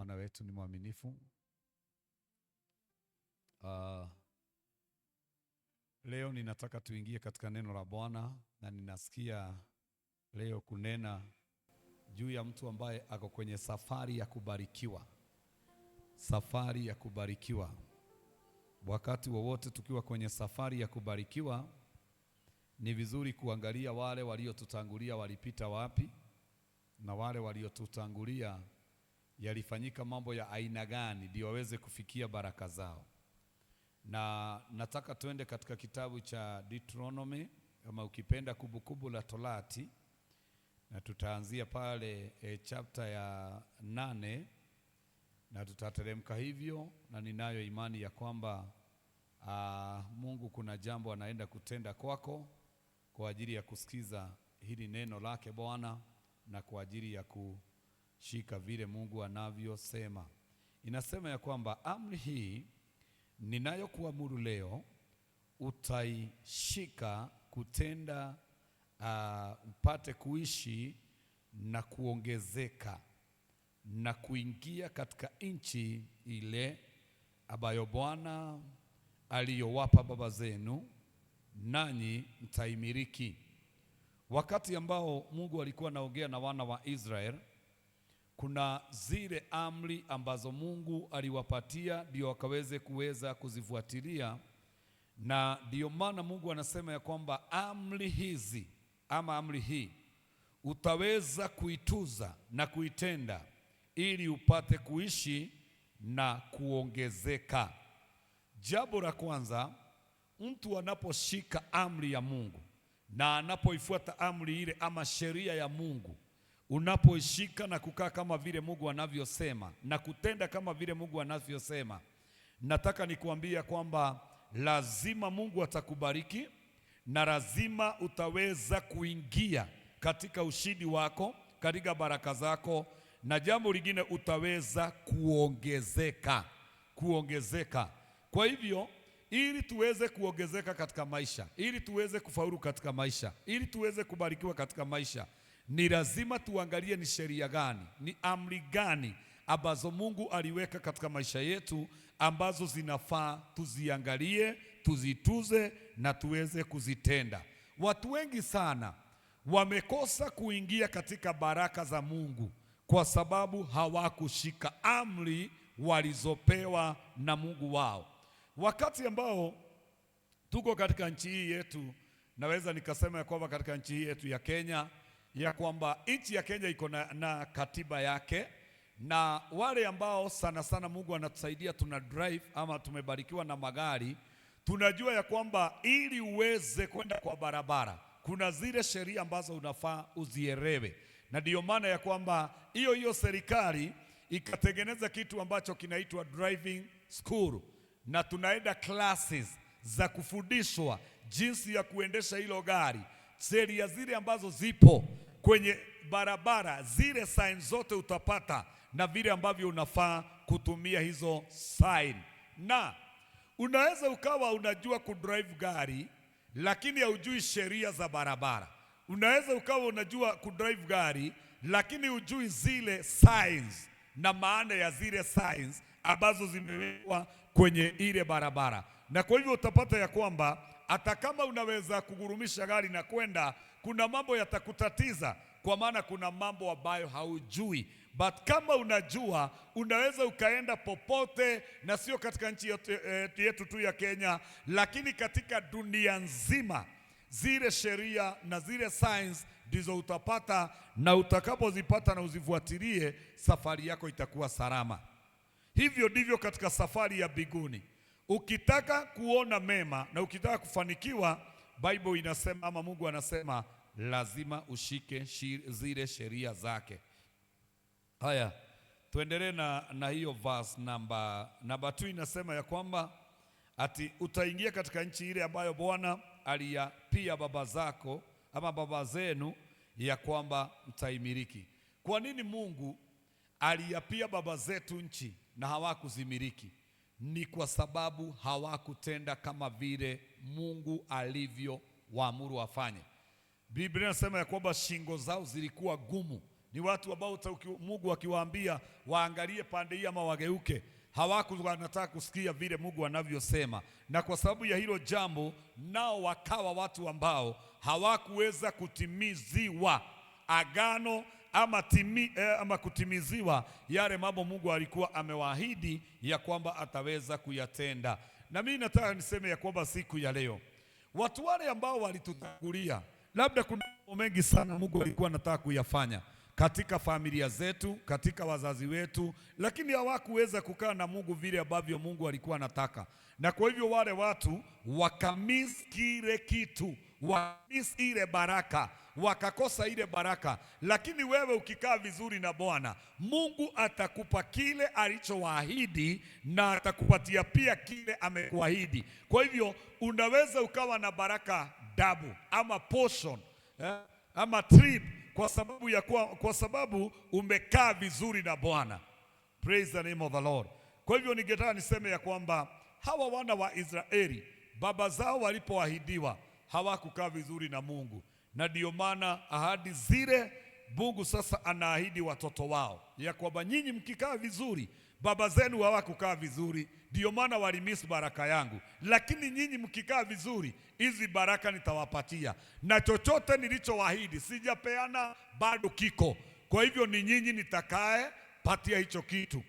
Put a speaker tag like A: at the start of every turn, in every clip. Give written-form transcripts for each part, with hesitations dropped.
A: Bwana wetu ni mwaminifu. Leo ninataka tuingie katika neno la Bwana, na ninasikia leo kunena juu ya mtu ambaye ako kwenye safari ya kubarikiwa. Safari ya kubarikiwa. Wakati wowote tukiwa kwenye safari ya kubarikiwa, ni vizuri kuangalia wale waliotutangulia walipita wapi, na wale waliotutangulia yalifanyika mambo ya aina gani ndio waweze kufikia baraka zao. Na nataka tuende katika kitabu cha Deuteronomy, kama ukipenda Kumbukumbu la Torati, na tutaanzia pale chapter ya 8 na tutateremka hivyo, na ninayo imani ya kwamba Mungu kuna jambo anaenda kutenda kwako kwa ajili ya kusikiza hili neno lake Bwana, na kwa ajili ya kushika vile Mungu anavyosema. Inasema ya kwamba amri hii ninayokuamuru leo utaishika kutenda, upate kuishi na kuongezeka na kuingia katika nchi ile ambayo Bwana aliyowapa baba zenu, nanyi mtaimiliki. Wakati ambao Mungu alikuwa anaongea na wana wa Israel, kuna zile amri ambazo Mungu aliwapatia ndio wakaweze kuzifuatilia, na ndio maana Mungu anasema ya kwamba amri hizi ama amri hii utaweza kuituza na kuitenda ili upate kuishi na kuongezeka. Jambo la kwanza, mtu anaposhika amri ya Mungu na anapoifuata amri ile ama sheria ya Mungu, unapoishika na kukaa kama vile Mungu anavyosema na kutenda kama vile Mungu anavyosema, nataka nikuambia kwamba lazima Mungu atakubariki na lazima utaweza kuingia katika ushindi wako, katika baraka zako, na jambo lingine utaweza kuongezeka. Kwa hivyo ili tuweze kuongezeka katika maisha, ili tuweze kufaulu katika maisha, ili tuweze kubarikiwa katika maisha, ni lazima tuangalie ni sheria gani, ni amri gani ambazo Mungu aliweka katika maisha yetu, ambazo zinafaa tuziangalie, tuzituze na tuweze kuzitenda. Watu wengi sana wamekosa kuingia katika baraka za Mungu kwa sababu hawakushika amri walizopewa na Mungu wao. Wakati ambao tuko katika nchi hii yetu, naweza nikasema ya kwamba katika nchi hii yetu ya Kenya, ya kwamba nchi ya Kenya iko na katiba yake, na wale ambao sana sana Mungu anatusaidia tuna drive ama tumebarikiwa na magari, tunajua ya kwamba ili uweze kwenda kwa barabara kuna zile sheria ambazo unafaa uzielewe, na ndio maana ya kwamba hiyo serikali ikatengeneza kitu ambacho kinaitwa driving school, na tunaenda classes za kufundishwa jinsi ya kuendesha hilo gari, sheria zile ambazo zipo kwenye barabara, zile sign zote utapata, na vile ambavyo unafaa kutumia hizo sign. Na unaweza ukawa unajua kudrive gari lakini haujui sheria za barabara. Unaweza ukawa unajua kudrive gari lakini hujui zile signs na maana ya zile signs ambazo zimewekwa kwenye ile barabara. Na kwa hivyo utapata ya kwamba hata kama unaweza kugurumisha gari na kwenda, kuna mambo yatakutatiza, kwa maana kuna mambo ambayo haujui. But kama unajua, unaweza ukaenda popote, na sio katika nchi yetu tu ya Kenya, lakini katika dunia nzima. Zile sheria na zile signs ndizo utapata, na utakapozipata na uzifuatilie, safari yako itakuwa salama. Hivyo ndivyo katika safari ya mbinguni. Ukitaka kuona mema na ukitaka kufanikiwa, Bible inasema ama Mungu anasema lazima ushike zile sheria zake. Haya, tuendelee na hiyo verse namba 2. Inasema ya kwamba ati utaingia katika nchi ile ambayo Bwana aliyapia baba zako ama baba zenu ya kwamba mtaimiliki. Kwa nini Mungu aliyapia baba zetu nchi na hawakuzimiliki? Ni kwa sababu hawakutenda kama vile Mungu alivyo waamuru wafanye. Biblia inasema ya kwamba shingo zao zilikuwa gumu Ni watu ambao Mungu akiwaambia waangalie pande hii ama wageuke, wanataka kusikia vile Mungu anavyosema, na kwa sababu ya hilo jambo nao wakawa watu ambao hawakuweza kutimiziwa agano ama kutimiziwa yale mambo Mungu alikuwa amewaahidi ya kwamba ataweza kuyatenda. Na mimi nataka niseme ya kwamba siku ya leo watu wale ambao walitutangulia, labda kuna mambo mengi sana Mungu alikuwa anataka kuyafanya katika familia zetu, katika wazazi wetu, lakini hawakuweza kukaa na Mungu vile ambavyo Mungu alikuwa anataka. Na kwa hivyo wale watu wakamiss kile kitu, wakamiss ile baraka, wakakosa ile baraka. Lakini wewe ukikaa vizuri na Bwana, Mungu atakupa kile alichowaahidi na atakupatia pia kile amekuahidi. Kwa hivyo unaweza ukawa na baraka double ama portion, ama trip, kwa sababu umekaa vizuri na Bwana. Praise the name of the Lord. Kwa hivyo ningetaka niseme ya kwamba hawa wana wa Israeli, baba zao walipoahidiwa hawakukaa vizuri na Mungu, na ndio maana ahadi zile Mungu sasa anaahidi watoto wao ya kwamba nyinyi mkikaa vizuri, baba zenu hawakukaa vizuri, ndio maana walimiss baraka yangu, lakini nyinyi mkikaa vizuri, hizi baraka nitawapatia, na chochote nilichowaahidi sijapeana bado kiko. Kwa hivyo ni nyinyi nitakaye patia hicho kitu.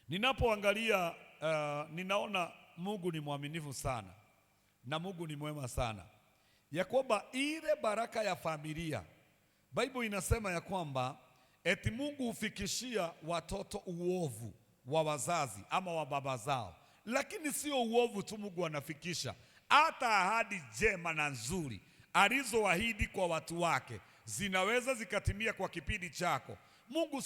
A: Ninapoangalia ninaona Mungu ni mwaminifu sana na Mungu ni mwema sana, ya kwamba ile baraka ya familia, Bible inasema ya kwamba eti Mungu hufikishia watoto uovu wa wazazi ama wa baba zao, lakini sio uovu tu Mungu anafikisha, hata ahadi njema na nzuri alizoahidi kwa watu wake zinaweza zikatimia kwa kipindi chako. Mungu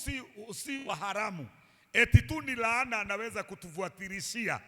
A: si wa haramu, eti tu ni laana anaweza kutufuatilishia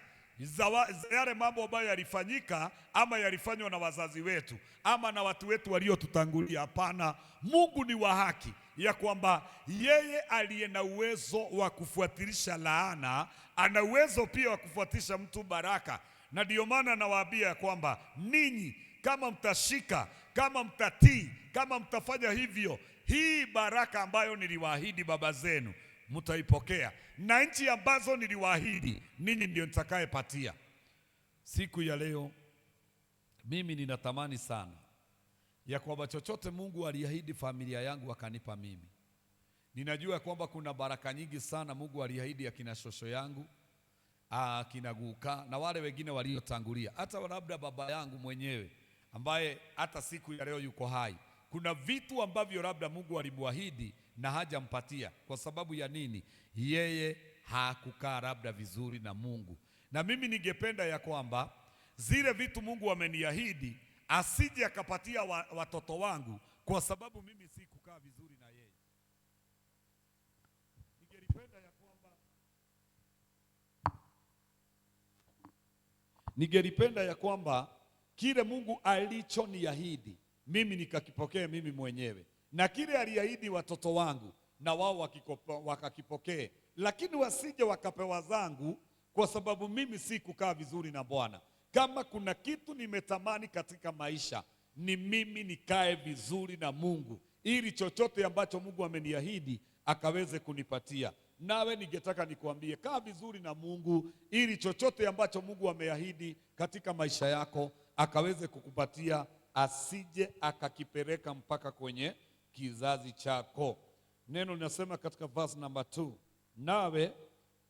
A: yale mambo ambayo yalifanyika ama yalifanywa na wazazi wetu ama na watu wetu waliotutangulia. Hapana, Mungu ni wa haki, ya kwamba yeye aliye na uwezo wa kufuatilisha laana ana uwezo pia wa kufuatisha mtu baraka. Na ndio maana nawaambia ya kwamba ninyi kama mtashika, kama mtatii, kama mtafanya hivyo, hii baraka ambayo niliwaahidi baba zenu mtaipokea, na nchi ambazo niliwaahidi ninyi ndio nitakayepatia. Siku ya leo mimi ninatamani sana ya kwamba chochote Mungu aliahidi familia yangu akanipa mimi. Ninajua kwamba kuna baraka nyingi sana Mungu aliahidi akina shosho yangu, akina Guka na wale wengine waliotangulia, hata labda baba yangu mwenyewe ambaye hata siku ya leo yuko hai. Kuna vitu ambavyo labda Mungu alimwahidi na hajampatia. Kwa sababu ya nini? Yeye hakukaa labda vizuri na Mungu. Na mimi ningependa ya kwamba zile vitu Mungu ameniahidi asije akapatia watoto wangu, kwa sababu mimi si kukaa vizuri na yeye. Ningelipenda ya kwamba kile Mungu alichoniahidi mimi nikakipokea mimi mwenyewe, na kile aliahidi watoto wangu na wao wakakipokee, lakini wasije wakapewa zangu, kwa sababu mimi si kukaa vizuri na Bwana. Kama kuna kitu nimetamani katika maisha, ni mimi nikae vizuri na Mungu, ili chochote ambacho Mungu ameniahidi akaweze kunipatia. Nawe ningetaka nikuambie, kaa vizuri na Mungu, ili chochote ambacho Mungu ameahidi katika maisha yako akaweze kukupatia, asije akakipeleka mpaka kwenye kizazi chako. Neno linasema katika verse number 2, nawe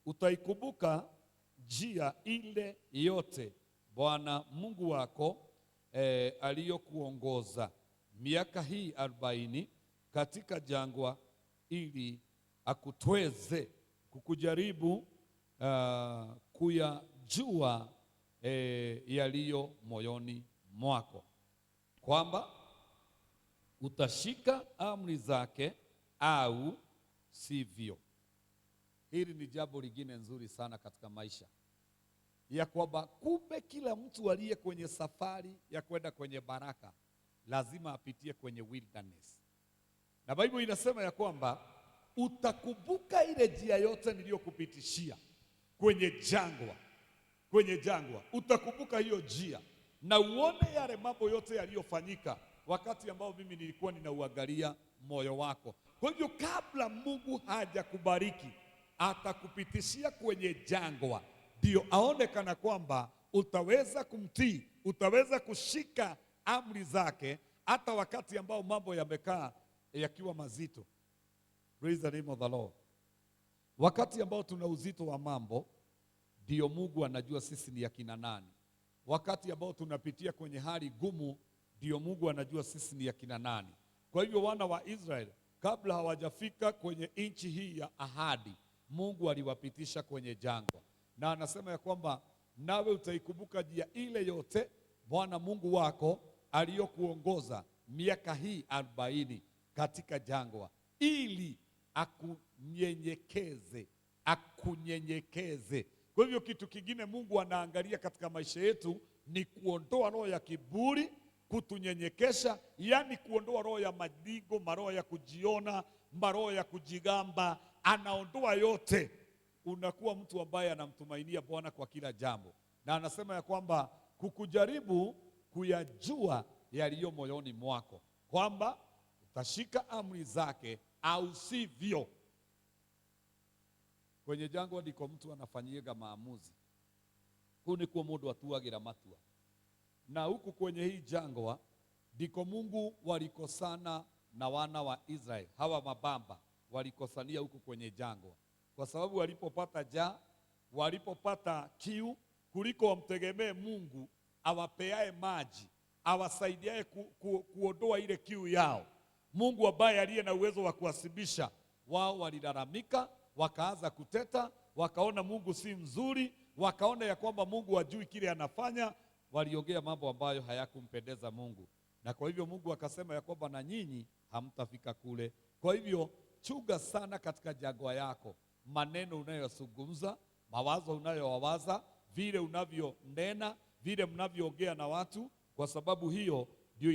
A: utaikumbuka njia ile yote Bwana Mungu wako aliyokuongoza miaka hii 40 katika jangwa, ili akutweze kukujaribu kuyajua yaliyo moyoni mwako, kwamba utashika amri zake au sivyo. Hili ni jambo lingine nzuri sana katika maisha, ya kwamba kumbe kila mtu aliye kwenye safari ya kwenda kwenye baraka lazima apitie kwenye wilderness. Na Biblia inasema ya kwamba utakumbuka ile njia yote niliyokupitishia kwenye jangwa, utakumbuka hiyo njia na uone yale mambo yote yaliyofanyika wakati ambao mimi nilikuwa ninauangalia moyo wako. Kwa hivyo kabla Mungu hajakubariki, atakupitishia kwenye jangwa, ndio aone kana kwamba utaweza kumtii, utaweza kushika amri zake, hata wakati ambao mambo yamekaa yakiwa mazito. Praise the name of the Lord. Wakati ambao tuna uzito wa mambo, ndio Mungu anajua sisi ni akina nani. Wakati ambao tunapitia kwenye hali gumu, ndio Mungu anajua sisi ni akina nani. Kwa hivyo wana wa Israeli kabla hawajafika kwenye nchi hii ya ahadi, Mungu aliwapitisha kwenye jangwa, na anasema ya kwamba nawe utaikumbuka njia ile yote Bwana Mungu wako aliyokuongoza miaka hii 40 katika jangwa, ili akunyenyekeze. Kwa hivyo kitu kingine Mungu anaangalia katika maisha yetu ni kuondoa roho ya kiburi, kutunyenyekesha, yani kuondoa roho ya madigo, maroho ya kujiona, maroho ya kujigamba, anaondoa yote. Unakuwa mtu ambaye anamtumainia Bwana kwa kila jambo, na anasema ya kwamba kukujaribu kuyajua yaliyo moyoni mwako, kwamba utashika amri zake au sivyo. Kwenye jangwa ndiko mtu anafanyiga maamuzi. Huu ni kwa mundu atuagira matua. Na huku kwenye hii jangwa ndiko Mungu walikosana na wana wa Israeli. Hawa mabamba walikosania huku kwenye jangwa, kwa sababu walipopata njaa, walipopata kiu, kuliko wamtegemee Mungu awapeae maji, awasaidiae kuondoa ile kiu yao, Mungu ambaye aliye na uwezo wa kuwasibisha, wao walilalamika, wakaanza kuteta, wakaona Mungu si mzuri, wakaona ya kwamba Mungu hajui kile anafanya, waliongea mambo ambayo hayakumpendeza Mungu. Na kwa hivyo Mungu akasema ya kwamba na nyinyi hamtafika kule. Kwa hivyo chunga sana katika jangwa yako, maneno unayozungumza, mawazo unayowawaza, vile unavyonena, vile mnavyoongea na watu, kwa sababu hiyo ndio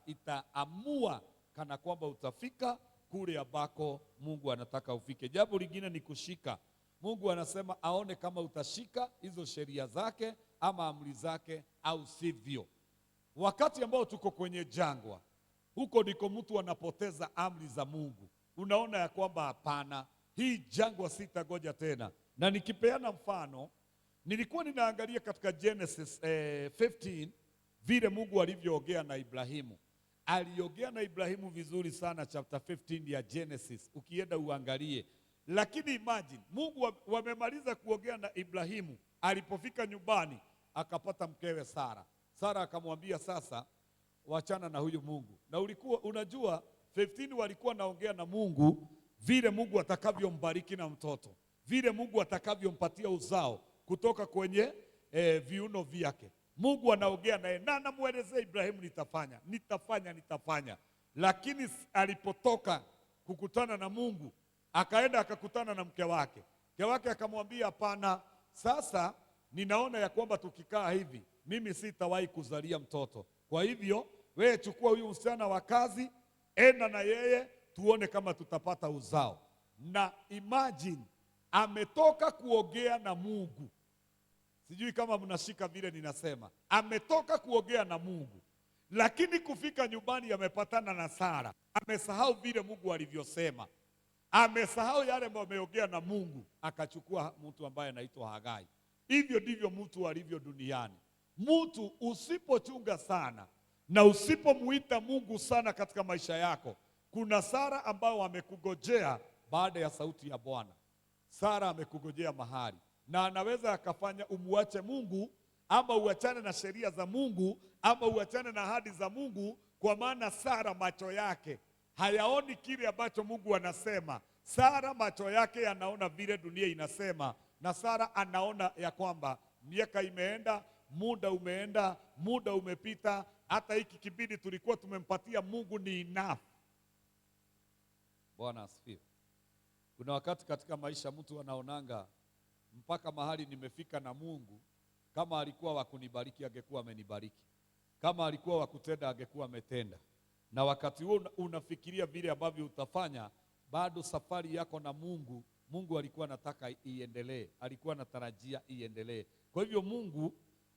A: itaamua kana kwamba utafika kule ambako Mungu anataka ufike. Jambo lingine ni kushika. Mungu anasema aone kama utashika hizo sheria zake ama amri zake au sivyo. Wakati ambao tuko kwenye jangwa, huko ndiko mtu anapoteza amri za Mungu. Unaona ya kwamba hapana, hii jangwa sitagoja tena. Na nikipeana mfano, nilikuwa ninaangalia katika Genesis 15 vile Mungu alivyoongea na Ibrahimu. Aliongea na Ibrahimu vizuri sana, chapter 15 ya Genesis, ukienda uangalie. Lakini imagine, Mungu wamemaliza kuongea na Ibrahimu, alipofika nyumbani akapata mkewe Sara. Sara akamwambia sasa, wachana na huyu Mungu. Na unajua 15 walikuwa naongea na Mungu vile Mungu atakavyombariki na mtoto, vile Mungu atakavyompatia uzao kutoka kwenye viuno vyake. Mungu anaongea naye na anamuelezea Ibrahimu, nitafanya. Lakini alipotoka kukutana na Mungu, akaenda akakutana na mke wake. Mke wake akamwambia, hapana, sasa ninaona ya kwamba tukikaa hivi mimi sitawahi kuzalia mtoto. Kwa hivyo wewe chukua huyu msichana wa kazi, enda na yeye tuone kama tutapata uzao. Na imagine, ametoka kuongea na Mungu. Sijui kama mnashika vile ninasema. Ametoka kuongea na Mungu, lakini kufika nyumbani amepatana na Sara. Amesahau vile Mungu alivyosema. Amesahau yale ameongea na Mungu, akachukua mtu ambaye anaitwa Hagai. Hivyo ndivyo mtu alivyo duniani. Mtu usipochunga sana na usipomuita Mungu sana katika maisha yako, kuna Sara ambao amekugojea baada ya sauti ya Bwana. Sara amekugojea mahali, na anaweza akafanya umuache Mungu, ama uachane na sheria za Mungu, ama uachane na ahadi za Mungu, kwa maana Sara macho yake hayaoni kile ambacho Mungu anasema. Sara macho yake yanaona vile dunia inasema, na Sara anaona ya kwamba miaka imeenda, muda umepita, hata hiki kibidi tulikuwa tumempatia Mungu ni enough. Bwana asifiwe. Kuna wakati katika maisha mtu anaonanga mpaka mahali nimefika na Mungu, kama alikuwa wa kunibariki angekuwa amenibariki, kama alikuwa wa kutenda angekuwa ametenda. Na wakati huo unafikiria vile ambavyo utafanya, bado safari yako na Mungu, Mungu alikuwa anataka iendelee, alikuwa anatarajia iendelee. Kwa hivyo Mungu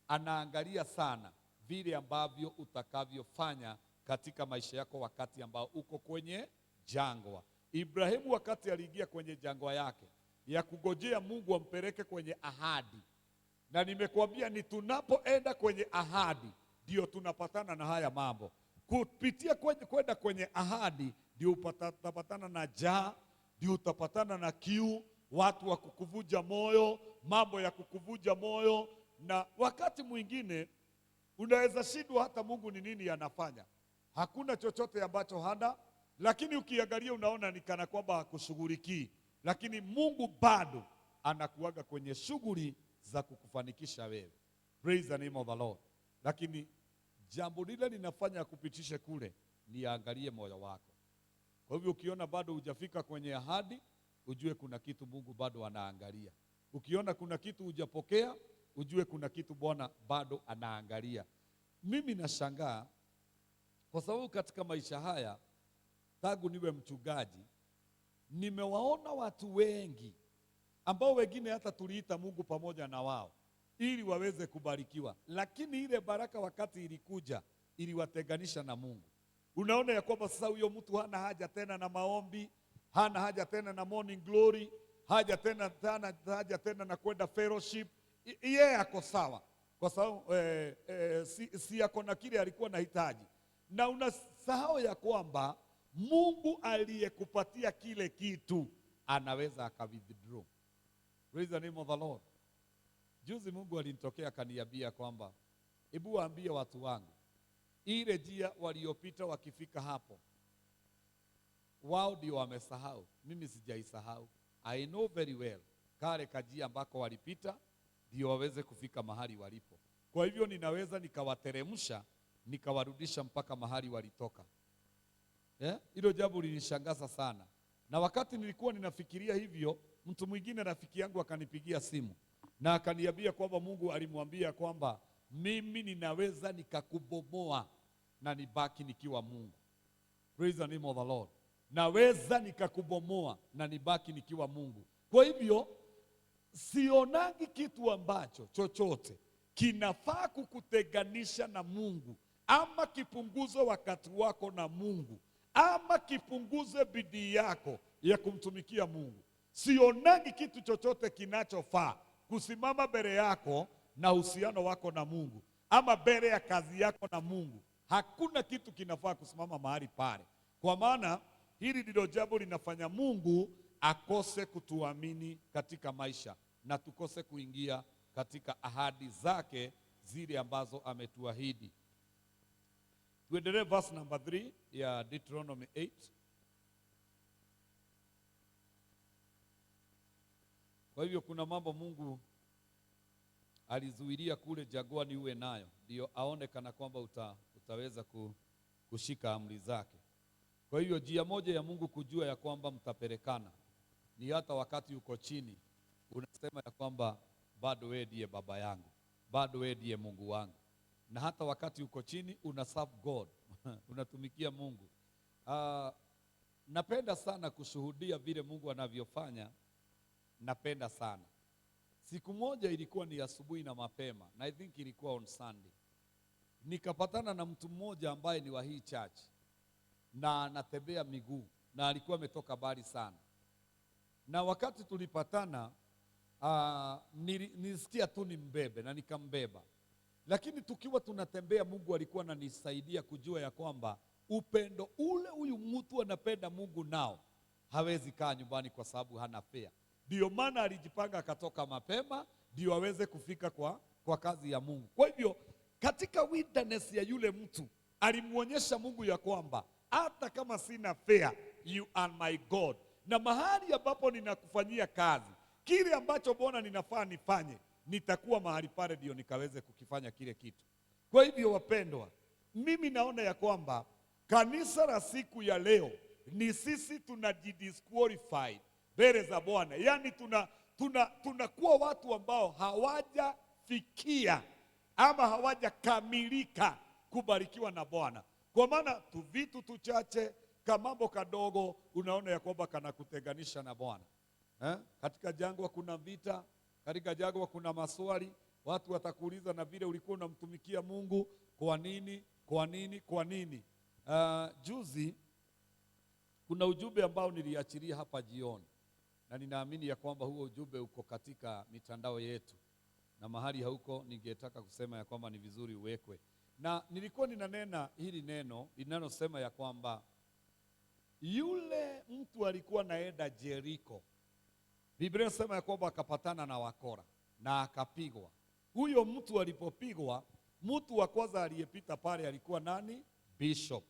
A: anaangalia sana vile ambavyo utakavyofanya katika maisha yako wakati ambao uko kwenye jangwa. Ibrahimu wakati aliingia kwenye jangwa yake ya kugojea Mungu ampeleke kwenye ahadi. Na nimekuambia ni tunapoenda kwenye ahadi ndio tunapatana na haya mambo. Kupitia kwenda kwenye ahadi ndio utapatana na njaa, ndio utapatana na kiu, watu wa kukuvuja moyo, mambo ya kukuvuja moyo, na wakati mwingine unaweza shindwa hata Mungu ni nini anafanya. Hakuna chochote ambacho hana, lakini ukiangalia unaona ni kana kwamba hakushughulikii, lakini Mungu bado anakuaga kwenye shughuli za kukufanikisha wewe. Praise the name of the Lord. Lakini jambo lile linafanya kupitishe kule, ni angalie moyo wako. Kwa hivyo ukiona bado hujafika kwenye ahadi, ujue kuna kitu Mungu bado anaangalia. Ukiona kuna kitu hujapokea, ujue kuna kitu Bwana bado anaangalia. Mimi nashangaa kwa sababu katika maisha haya tangu niwe mchungaji nimewaona watu wengi ambao wengine hata tuliita Mungu pamoja na wao ili waweze kubarikiwa, lakini ile baraka wakati ilikuja iliwatenganisha na Mungu. Unaona ya kwamba sasa huyo mtu hana haja tena na maombi, hana haja tena na morning glory, haja tena na kwenda fellowship. Yeye ako sawa kwa sababu si yako na kile alikuwa anahitaji. Na unasahau ya kwamba Mungu aliyekupatia kile kitu anaweza akawithdraw. Praise the name of the Lord. Juzi Mungu alinitokea akaniambia kwamba hebu waambie watu wangu ile njia waliopita wakifika hapo wao ndio wamesahau, mimi sijaisahau. I know very well kale kajia ambako walipita ndio waweze kufika mahali walipo. Kwa hivyo ninaweza nikawateremsha nikawarudisha mpaka mahali walitoka. Hilo jambo linishangaza sana. Na wakati nilikuwa ninafikiria hivyo, mtu mwingine rafiki yangu akanipigia simu na akaniambia kwamba Mungu alimwambia kwamba mimi ninaweza nikakubomoa na nibaki nikiwa Mungu. Praise the name of the Lord. Naweza nikakubomoa na nibaki nikiwa Mungu. Kwa hivyo sionangi kitu ambacho chochote kinafaa kukutenganisha na Mungu, ama kipunguze wakati wako na Mungu, ama kipunguze bidii yako ya kumtumikia Mungu. Sionangi kitu chochote kinachofaa kusimama mbele yako na uhusiano wako na Mungu, ama mbele ya kazi yako na Mungu. Hakuna kitu kinafaa kusimama mahali pale, kwa maana hili ndilo jambo linafanya Mungu akose kutuamini katika maisha na tukose kuingia katika ahadi zake zile ambazo ametuahidi. Tuendelee verse number 3 ya Deuteronomy 8. Kwa hivyo kuna mambo Mungu alizuilia kule jangwani uwe nayo, ndio aone kana kwamba utaweza kushika amri zake. Kwa hivyo njia moja ya Mungu kujua ya kwamba mtapelekana ni hata wakati uko chini unasema ya kwamba bado wewe ndiye baba yangu, bado wewe ndiye Mungu wangu. Na hata wakati uko chini una serve God unatumikia Mungu. Napenda sana kushuhudia vile Mungu anavyofanya. Napenda sana. Siku moja ilikuwa ni asubuhi na mapema, na I think ilikuwa on Sunday. Nikapatana na mtu mmoja ambaye ni wa hii church na anatembea miguu na alikuwa ametoka mbali sana. Na wakati tulipatana nilisikia tu nimbebe na nikambeba. Lakini tukiwa tunatembea Mungu alikuwa ananisaidia kujua ya kwamba upendo ule huyu mtu anapenda Mungu nao hawezi kaa nyumbani kwa sababu hana fare. Ndio maana alijipanga akatoka mapema ndio aweze kufika kwa kazi ya Mungu. Kwa hivyo katika witness ya yule mtu alimuonyesha Mungu ya kwamba hata kama sina fare, you are my God. Na mahali ambapo ninakufanyia kazi, kile ambacho Bwana ninafaa nifanye, nitakuwa mahali pale ndio nikaweze kukifanya kile kitu. Kwa hivyo wapendwa, mimi naona ya kwamba kanisa la siku ya leo ni sisi tunajidisqualify mbele za Bwana. Yaani tunakuwa watu ambao hawajafikia ama hawajakamilika kubarikiwa na Bwana. Kwa maana tu vitu tuchache kamambo kadogo unaona ya kwamba kanakutenganisha na Bwana. Katika jangwa kuna vita, katika jangwa kuna maswali, watu watakuuliza na vile ulikuwa unamtumikia Mungu, kwa nini? Juzi kuna ujumbe ambao niliachilia hapa jioni, na ninaamini ya kwamba huo ujumbe uko katika mitandao yetu, na mahali hauko ningetaka kusema ya kwamba ni vizuri uwekwe. Na nilikuwa ninanena hili neno linalosema ya kwamba yule mtu alikuwa naenda Jericho. Biblia inasema ya kwamba akapatana na wakora na akapigwa. Huyo mtu alipopigwa, mtu wa kwanza aliyepita pale alikuwa nani? Bishop.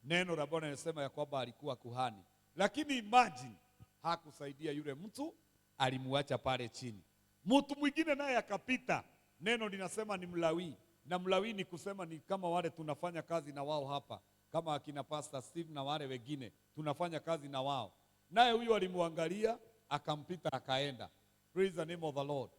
A: Neno la Bwana linasema ya kwamba alikuwa kuhani. Lakini imagine, hakusaidia yule mtu, alimuacha pale chini. Mtu mwingine naye akapita. Neno linasema ni Mlawi. Na Mlawi ni kusema ni kama wale tunafanya kazi na wao hapa, kama akina Pastor Steve na wale wengine tunafanya kazi na wao. Naye huyo alimwangalia, akampita akaenda. Praise the name of the Lord.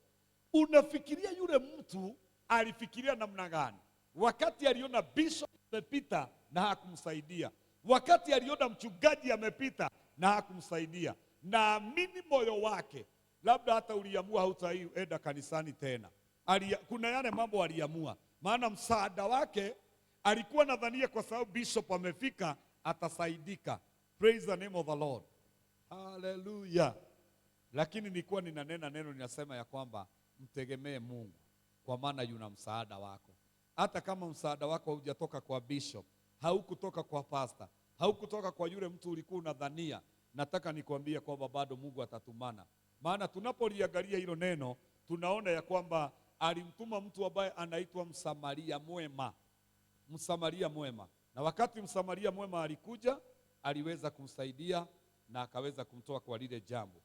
A: Unafikiria yule mtu alifikiria namna gani wakati aliona bishop amepita na hakumsaidia? Wakati aliona mchungaji amepita na hakumsaidia? Naamini moyo wake labda hata uliamua hautaenda kanisani tena. Kuna yale mambo aliamua, maana msaada wake alikuwa nadhania kwa sababu bishop amefika atasaidika. Praise the name of the Lord. Hallelujah. Lakini nilikuwa ninanena neno linasema ya kwamba mtegemee Mungu, kwa maana yuna msaada wako. Hata kama msaada wako hujatoka kwa bishop, haukutoka kwa pastor, haukutoka kwa yule mtu ulikuwa unadhania, nataka nikwambie kwamba bado Mungu atatumana. Maana tunapoliangalia hilo neno, tunaona ya kwamba alimtuma mtu ambaye anaitwa Msamaria mwema. Msamaria mwema. Na wakati Msamaria mwema alikuja, aliweza kumsaidia na akaweza kumtoa kwa lile jambo.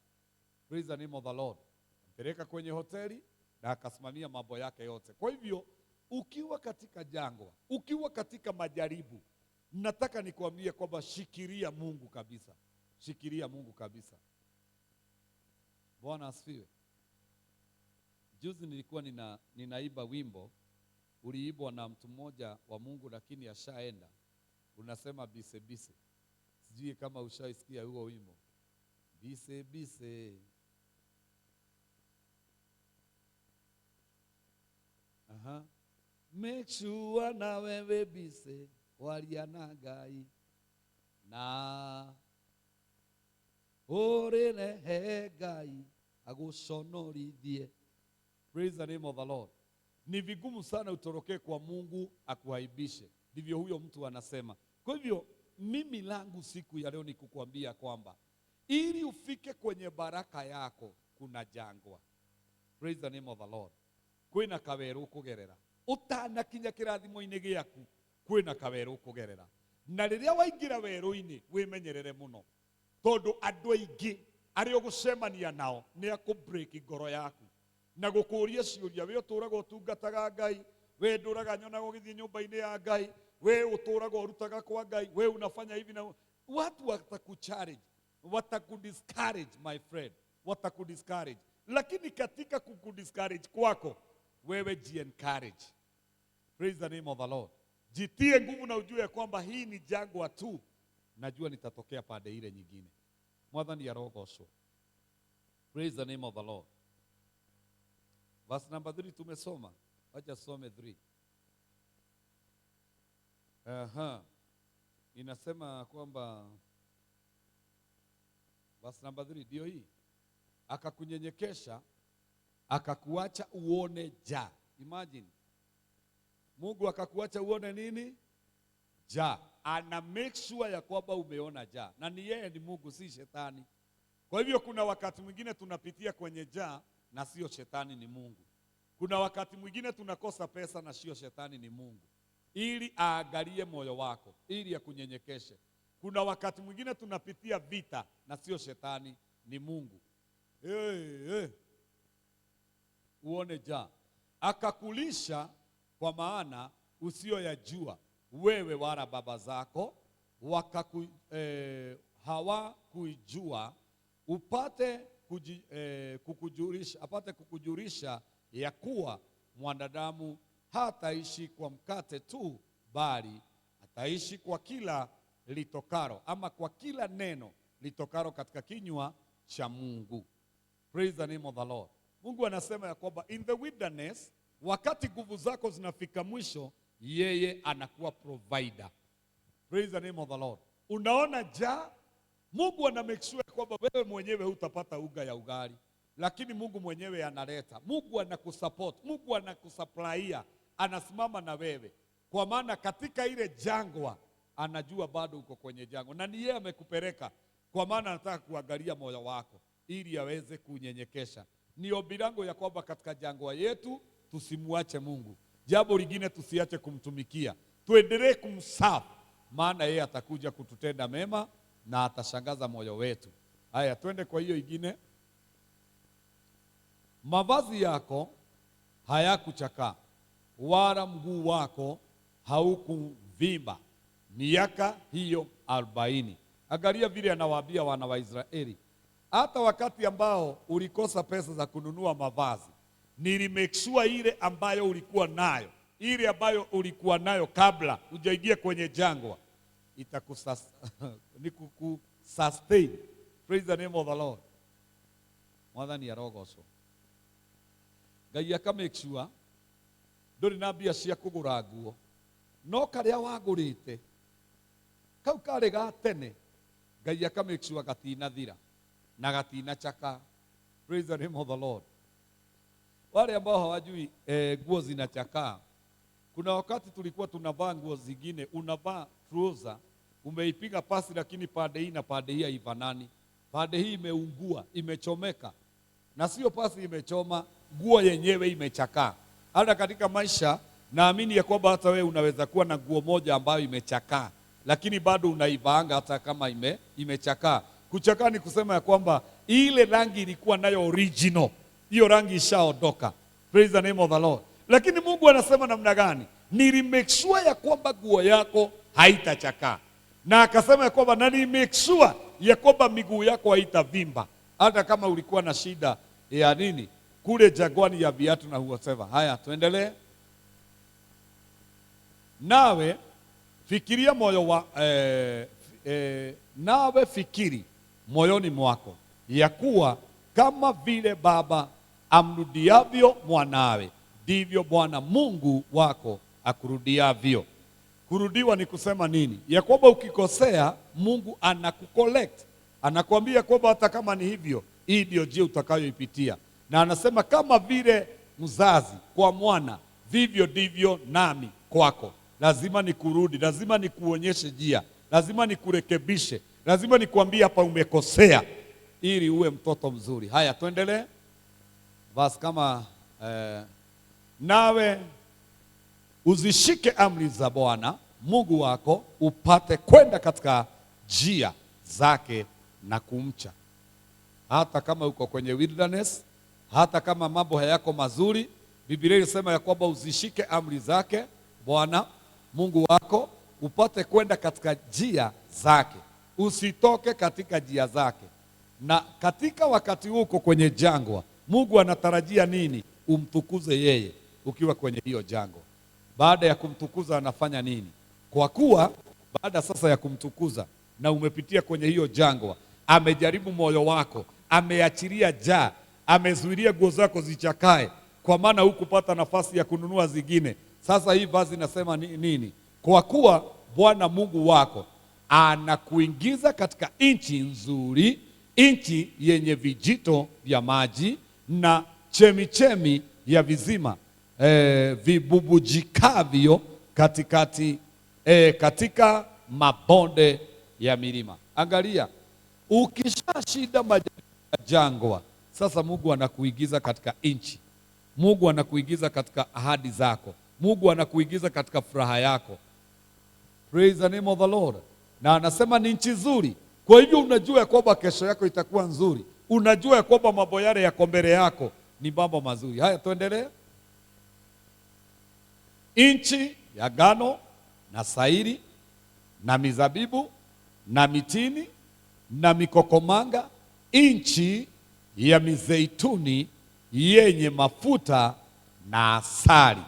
A: Praise the name of the Lord. Mpeleka kwenye hoteli na akasimamia mambo yake yote. Kwa hivyo, ukiwa katika jangwa, ukiwa katika majaribu, nataka nikwambie kwamba shikilia Mungu kabisa. Shikilia Mungu kabisa. Bwana asifiwe. Juzi nilikuwa ninaimba wimbo, uliibwa na mtu mmoja wa Mungu lakini ashaenda. Unasema bise bise. Sijui kama ushaisikia huo wimbo. Bise bise. Make sure na wewe bise walia na Ngai na orene Ngai aguconorithie. Praise the name of the Lord. Ni vigumu sana utorokee kwa Mungu akuaibishe. Ndivyo huyo mtu anasema. Kwa hivyo mimi langu siku ya leo ni kukuambia kwamba ili ufike kwenye baraka yako kuna jangwa. Praise the name of the Lord. Kwina kaweru kugerera. Utanakinya kirathimo-ini giaku, kwina kaweru kugerera. Na riria waingira weru-ini wimenyerere muno. Tondu andu aingi ari ugucemania nao ni akubreak ngoro yaku na gukuria ciuria. We uturaga utungataga Ngai, we nduraga nyona gugithie nyumba-ini ya Ngai, we uturaga urutaga kwa Ngai, we unafanya hivi na watu watakuchallenge, watakudiscourage my friend, watakudiscourage. Lakini katika kukudiscourage kwako, wewe ji-encourage. Praise the name of the Lord. Jitie nguvu na ujue kwamba hii ni jangwa tu, najua nitatokea pande ile nyingine. Mwathani arogocwo. Praise the name of the Lord. Verse number 3 tumesoma. Wacha some 3. Inasema kwamba verse number 3 ndio hii. Akakunyenyekesha, akakuacha uone njaa. Imagine. Mungu akakuacha uone nini? Njaa. Ana make sure ya kwamba umeona njaa. Na ni yeye ni Mungu, si shetani. Kwa hivyo kuna wakati mwingine tunapitia kwenye njaa na sio shetani, ni Mungu. Kuna wakati mwingine tunakosa pesa na sio shetani, ni Mungu. Ili aangalie moyo wako, ili akunyenyekeshe. Kuna wakati mwingine tunapitia vita na sio shetani, ni Mungu. Uone njaa. Akakulisha kwa maana usiyoyajua wewe wala baba zako hawakuijua, upate kukujulisha ya kuwa mwanadamu hataishi kwa mkate tu, bali ataishi kwa kila litokaro, ama kwa kila neno litokaro katika kinywa cha Mungu. Praise the name of the Lord. Mungu anasema ya kwamba in the wilderness, wakati nguvu zako zinafika mwisho, yeye anakuwa provider. Praise the name of the Lord. Unaona njaa, Mungu ana make sure kwamba wewe mwenyewe hutapata unga ya ugali, lakini Mungu mwenyewe analeta. Mungu anakusupport, Mungu anakusupplyia, anasimama na wewe. Kwa maana katika ile jangwa anajua bado uko kwenye jangwa, na ni yeye amekupeleka. Kwa maana anataka kuangalia moyo wako ili aweze kunyenyekesha. Ni ombi langu ya kwamba katika jangwa yetu tusimuache Mungu. Jambo lingine, tusiache kumtumikia, tuendelee kumserve, maana yeye atakuja kututenda mema na atashangaza moyo wetu. Haya, twende kwa hiyo ingine. Mavazi yako hayakuchakaa wala mguu wako haukuvimba miaka hiyo 40. Angalia vile anawaambia wana wa Israeli, hata wakati ambao ulikosa pesa za kununua mavazi, nilimake sure ile ambayo ulikuwa nayo, ile ambayo ulikuwa nayo kabla hujaingia kwenye jangwa, itakusustain. Praise the name of the Lord. Mwathani arogocwo. Ngai akamake sure nduri na mbia cia kugura nguo, no karia wagurite kau kari ga tene, Ngai akamake sure gatinathira na gatinachaka. Praise the name of the Lord. Wale ambao hawajui nguo zinachaka, kuna wakati tulikuwa tunavaa nguo zingine, unavaa trouser umeipiga pasi, lakini pande hii na pande hii haifanani. Pande hii imeungua, imechomeka, na sio pasi imechoma, nguo yenyewe imechakaa. Hata katika maisha naamini ya kwamba hata wewe unaweza kuwa na nguo moja ambayo imechakaa, lakini bado unaivaanga hata kama imechakaa. Kuchakaa ni kusema ya kwamba ile rangi ilikuwa nayo original, hiyo rangi ishaondoka. Praise the name of the Lord. Lakini Mungu anasema namna gani? Nilimake sure ya kwamba nguo yako haitachakaa, na akasema ya kwamba na nilimake sure ya kwamba miguu yako haitavimba, hata kama ulikuwa na shida ya nini kule jangwani ya viatu na whatever. Haya, tuendelee. Nawe fikiria moyo wa nawe fikiri moyoni mwako ya kuwa kama vile baba amrudiavyo mwanawe, ndivyo Bwana Mungu wako akurudiavyo. Kurudiwa ni kusema nini? Ya kwamba ukikosea Mungu anakucollect, anakuambia kwamba hata kama ni hivyo, hii ndio njia utakayoipitia. Na anasema kama vile mzazi kwa mwana, vivyo ndivyo nami kwako. Lazima nikurudi, lazima nikuonyeshe njia, lazima nikurekebishe, lazima nikuambie hapa umekosea, ili uwe mtoto mzuri. Haya, tuendelee. Basi kama nawe uzishike amri za Bwana Mungu wako, upate kwenda katika njia zake na kumcha. Hata kama uko kwenye wilderness, hata kama mambo hayako mazuri, Biblia inasema ya kwamba uzishike amri zake Bwana Mungu wako, upate kwenda katika njia zake, usitoke katika njia zake. Na katika wakati huko kwenye jangwa, Mungu anatarajia nini? Umtukuze yeye ukiwa kwenye hiyo jangwa. Baada ya kumtukuza anafanya nini? Kwa kuwa baada sasa ya kumtukuza na umepitia kwenye hiyo jangwa, amejaribu moyo wako, ameachilia njaa, amezuilia nguo zako zichakae, kwa maana hukupata nafasi ya kununua zingine. Sasa hii vazi nasema nini? Kwa kuwa Bwana Mungu wako anakuingiza katika nchi nzuri, nchi yenye vijito vya maji na chemichemi ya vizima vibubujikavyo katika mabonde ya milima. Angalia, ukishashinda jangwa, sasa Mungu anakuingiza katika nchi. Mungu anakuingiza katika ahadi zako. Mungu anakuingiza katika furaha yako. Praise the name of the Lord. Na anasema ni nchi nzuri. Kwa hivyo unajua ya kwamba kesho yako itakuwa nzuri. Unajua ya kwamba mambo yale yako mbele yako ni mambo mazuri. Haya, tuendelee. Nchi ya ngano na sairi na mizabibu na mitini na mikokomanga, nchi ya mizeituni yenye mafuta na asali.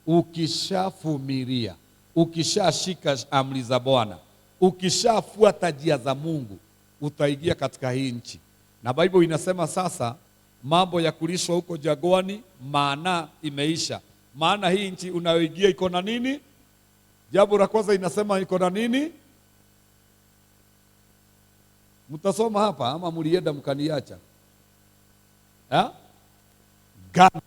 A: Ukishavumilia, ukishashika amri za Bwana, ukishafuata njia za Mungu, utaingia katika hii nchi. Na Biblia inasema sasa mambo ya kulishwa huko jangwani, maana imeisha. Maana hii nchi unayoingia iko na nini? Jambo la kwanza inasema iko na nini? Mtasoma hapa ama mlienda mkaniacha? Ngano.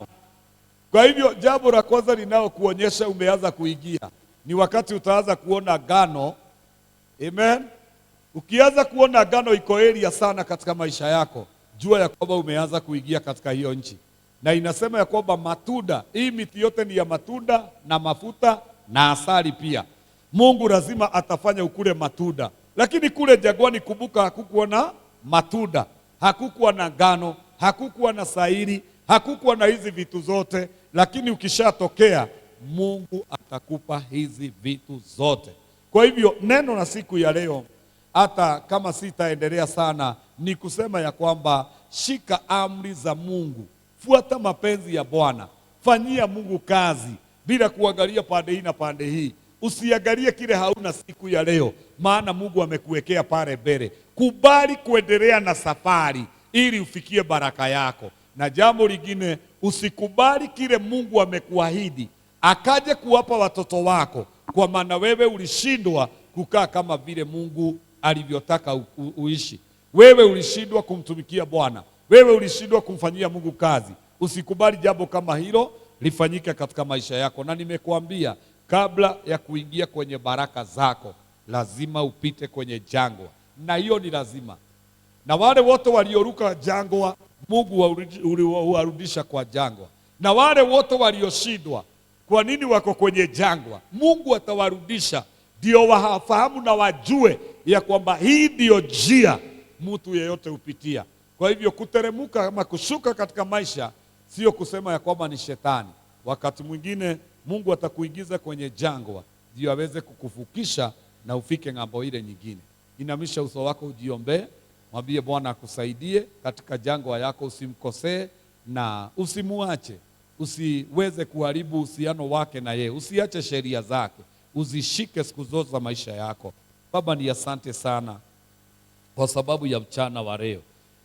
A: Kwa hivyo jambo la kwanza linao kuonyesha umeanza kuingia ni wakati utaanza kuona ngano. Amen. Ukianza kuona ngano iko area sana katika maisha yako, jua ya kwamba umeanza kuingia katika hiyo nchi. Na inasema ya kwamba matunda, hii miti yote ni ya matunda na mafuta na asali pia. Mungu lazima atafanya ukule matunda. Lakini kule jangwani, kumbuka, hakukuwa na matunda, hakukuwa na ngano, hakukuwa na sairi, hakukuwa na hizi vitu zote. Lakini ukishatokea, Mungu atakupa hizi vitu zote. Kwa hivyo neno na siku ya leo, hata kama sitaendelea sana, ni kusema ya kwamba shika amri za Mungu, fuata mapenzi ya Bwana, fanyia Mungu kazi bila kuangalia pande hii na pande hii. Usiangalie kile hauna siku ya leo, maana Mungu amekuwekea pale mbele. Kubali kuendelea na safari ili ufikie baraka yako. Na jambo lingine, usikubali kile Mungu amekuahidi akaje kuwapa watoto wako, kwa maana wewe ulishindwa kukaa kama vile Mungu alivyotaka uishi. Wewe ulishindwa kumtumikia Bwana, wewe ulishindwa kumfanyia Mungu kazi. Usikubali jambo kama hilo lifanyike katika maisha yako. Na nimekuambia, kabla ya kuingia kwenye baraka zako, lazima upite kwenye jangwa, na hiyo ni lazima. Na wale wote walioruka jangwa, Mungu huwarudisha kwa jangwa. Na wale wote walioshindwa, kwa nini wako kwenye jangwa, Mungu atawarudisha, ndio wafahamu na wajue ya kwamba hii ndio njia mtu yeyote hupitia. Kwa hivyo kuteremuka ama kushuka katika maisha sio kusema ya kwamba ni shetani. Wakati mwingine Mungu atakuingiza kwenye jangwa ndio aweze kukuvukisha na ufike ng'ambo ile nyingine. Inamisha uso wako, ujiombee, mwambie Bwana akusaidie katika jangwa yako. Usimkosee na usimuache, usiweze kuharibu uhusiano wake na yeye. Usiache sheria zake, uzishike siku zote za maisha yako. Baba, ni asante sana kwa sababu ya mchana wa leo.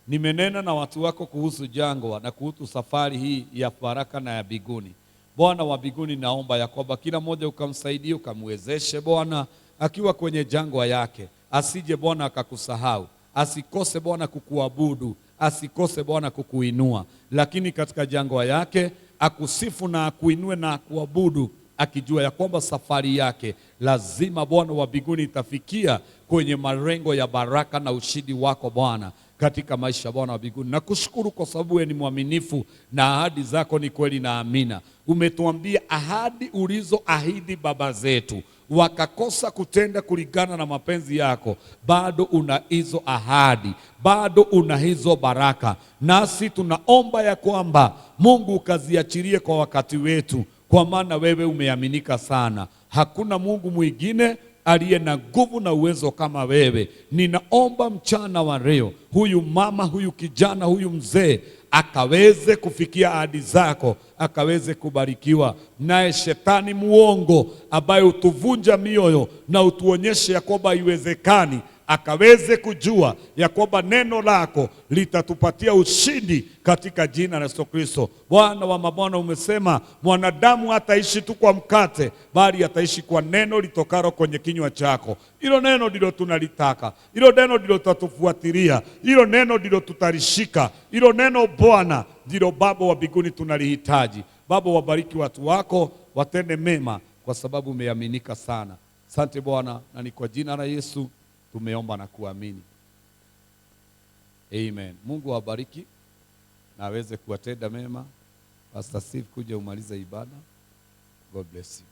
A: Nimenena na watu wako kuhusu jangwa na kuhusu safari hii ya baraka na ya biguni. Bwana wa biguni, naomba ya kwamba kila mmoja ukamsaidie, ukamwezeshe Bwana akiwa kwenye jangwa yake, asije Bwana akakusahau, asikose Bwana kukuabudu, asikose Bwana kukuinua, lakini katika jangwa yake akusifu na akuinue na akuabudu, akijua ya kwamba safari yake lazima Bwana wa biguni itafikia kwenye malengo ya baraka na ushindi wako Bwana katika maisha. Bwana wa biguni, nakushukuru kwa sababu wewe ni mwaminifu na ahadi zako ni kweli na amina. Umetuambia ahadi ulizoahidi baba zetu wakakosa kutenda kulingana na mapenzi yako, bado una hizo ahadi, bado una hizo baraka. Nasi tunaomba ya kwamba Mungu ukaziachilie kwa wakati wetu, kwa maana wewe umeaminika sana. Hakuna Mungu mwingine aliye na nguvu na uwezo kama wewe. Ninaomba mchana wa leo, huyu mama, huyu kijana, huyu mzee akaweze kufikia ahadi zako, akaweze kubarikiwa. Naye shetani muongo ambaye utuvunja mioyo na utuonyeshe ya kwamba haiwezekani, akaweze kujua ya kwamba neno lako litatupatia ushindi katika jina la Yesu Kristo. Bwana wa mabwana, umesema mwanadamu hataishi tu kwa mkate, bali ataishi kwa neno litokalo kwenye kinywa chako. Hilo neno ndilo tunalitaka, hilo neno ndilo tutatufuatilia, hilo neno ndilo tutalishika, hilo neno Bwana ndilo Baba wa mbinguni tunalihitaji. Baba, wabariki watu wako, watende mema, kwa sababu umeaminika sana. Asante Bwana, na ni kwa jina la Yesu tumeomba na kuamini. Amen. Mungu awabariki na aweze kuwatenda mema. Pastor Steve, kuja umalize ibada. God bless you.